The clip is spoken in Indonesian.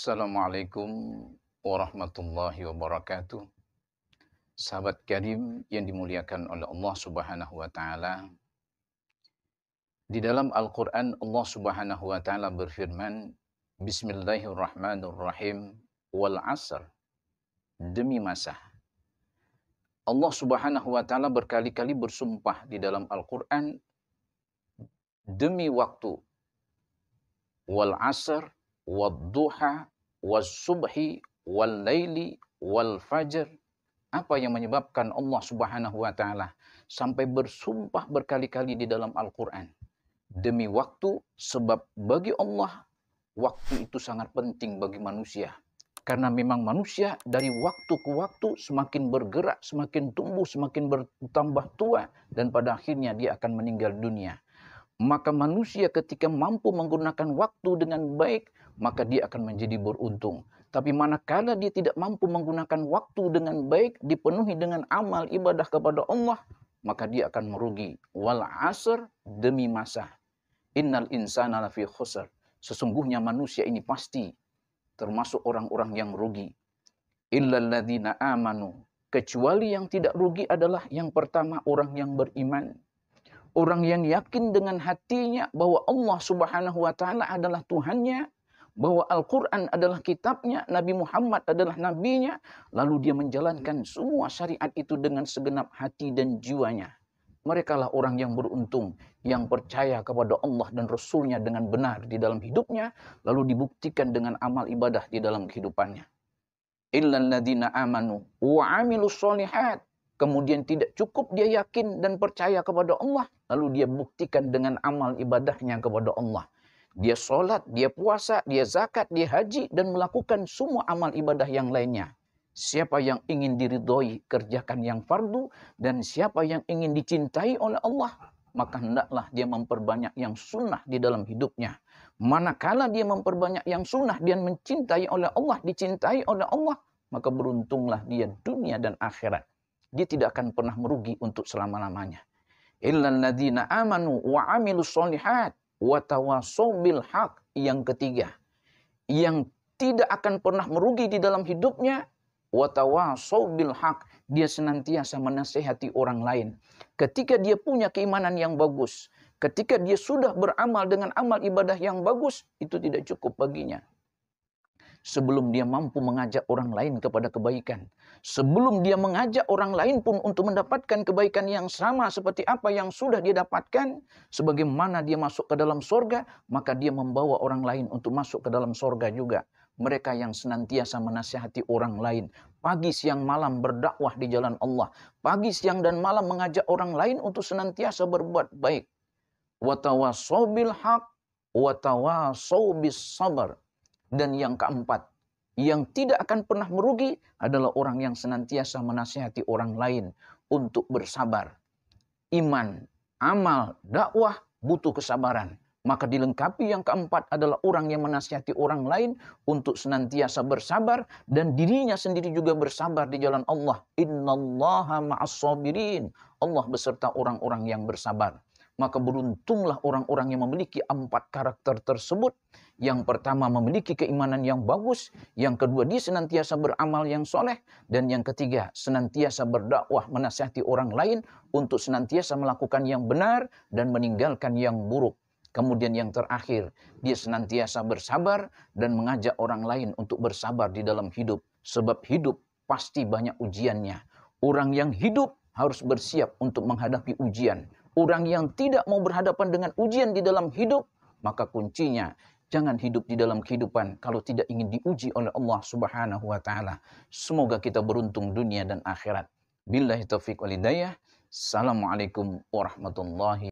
Assalamualaikum warahmatullahi wabarakatuh. Sahabat karim yang dimuliakan oleh Allah Subhanahu wa taala. Di dalam Al-Qur'an Allah Subhanahu wa taala berfirman, Bismillahirrahmanirrahim, wal 'asr, demi masa. Allah Subhanahu wa taala berkali-kali bersumpah di dalam Al-Qur'an demi waktu. Wal 'asr, wad-duha, was-subhi, wal-laili, wal-fajr. Apa yang menyebabkan Allah Subhanahu wa taala sampai bersumpah berkali-kali di dalam Al-Qur'an? Demi waktu, sebab bagi Allah waktu itu sangat penting bagi manusia. Karena memang manusia dari waktu ke waktu semakin bergerak, semakin tumbuh, semakin bertambah tua, dan pada akhirnya dia akan meninggal dunia. Maka manusia ketika mampu menggunakan waktu dengan baik, maka dia akan menjadi beruntung. Tapi manakala dia tidak mampu menggunakan waktu dengan baik, dipenuhi dengan amal ibadah kepada Allah, maka dia akan merugi. Wal 'asr, demi masa. Innal insana lafi khusr. Sesungguhnya manusia ini pasti termasuk orang-orang yang rugi. Illal ladzina amanu. Kecuali yang tidak rugi adalah yang pertama orang yang beriman. Orang yang yakin dengan hatinya bahwa Allah Subhanahu wa taala adalah Tuhannya, bahwa Al-Quran adalah kitabnya, Nabi Muhammad adalah nabinya, lalu dia menjalankan semua syariat itu dengan segenap hati dan jiwanya. Mereka lah orang yang beruntung, yang percaya kepada Allah dan Rasulnya dengan benar di dalam hidupnya, lalu dibuktikan dengan amal ibadah di dalam kehidupannya. Illal ladzina amanu wa 'amilus sholihat. Kemudian tidak cukup dia yakin dan percaya kepada Allah, lalu dia buktikan dengan amal ibadahnya kepada Allah. Dia sholat, dia puasa, dia zakat, dia haji, dan melakukan semua amal ibadah yang lainnya. Siapa yang ingin diridhoi, kerjakan yang fardu, dan siapa yang ingin dicintai oleh Allah, maka hendaklah dia memperbanyak yang sunnah di dalam hidupnya. Manakala dia memperbanyak yang sunnah, dia mencintai oleh Allah, dicintai oleh Allah, maka beruntunglah dia dunia dan akhirat. Dia tidak akan pernah merugi untuk selama-lamanya. Illal ladzina amanu wa 'amilus sholihat wa tawassaw bil haq. Yang ketiga, yang tidak akan pernah merugi di dalam hidupnya, wa tawassaw bil haq. Dia senantiasa menasihati orang lain. Ketika dia punya keimanan yang bagus, ketika dia sudah beramal dengan amal ibadah yang bagus, itu tidak cukup baginya. Sebelum dia mampu mengajak orang lain kepada kebaikan. Sebelum dia mengajak orang lain pun untuk mendapatkan kebaikan yang sama seperti apa yang sudah dia dapatkan. Sebagaimana dia masuk ke dalam sorga, maka dia membawa orang lain untuk masuk ke dalam sorga juga. Mereka yang senantiasa menasihati orang lain. Pagi, siang, malam berdakwah di jalan Allah. Pagi, siang, dan malam mengajak orang lain untuk senantiasa berbuat baik. Wa tawassaw bil haq, wa tawassaw bis sabar. Dan yang keempat, yang tidak akan pernah merugi adalah orang yang senantiasa menasihati orang lain untuk bersabar. Iman, amal, dakwah butuh kesabaran. Maka dilengkapi yang keempat adalah orang yang menasihati orang lain untuk senantiasa bersabar dan dirinya sendiri juga bersabar di jalan Allah. Innallaha ma'as sabirin. Allah beserta orang-orang yang bersabar. Maka beruntunglah orang-orang yang memiliki empat karakter tersebut. Yang pertama memiliki keimanan yang bagus. Yang kedua dia senantiasa beramal yang soleh. Dan yang ketiga senantiasa berdakwah menasihati orang lain untuk senantiasa melakukan yang benar dan meninggalkan yang buruk. Kemudian yang terakhir dia senantiasa bersabar dan mengajak orang lain untuk bersabar di dalam hidup. Sebab hidup pasti banyak ujiannya. Orang yang hidup harus bersiap untuk menghadapi ujian. Orang yang tidak mau berhadapan dengan ujian di dalam hidup, maka kuncinya jangan hidup di dalam kehidupan kalau tidak ingin diuji oleh Allah Subhanahu wa taala. Semoga kita beruntung dunia dan akhirat. Billahi taufiq wal hidayah. Assalamualaikum warahmatullahi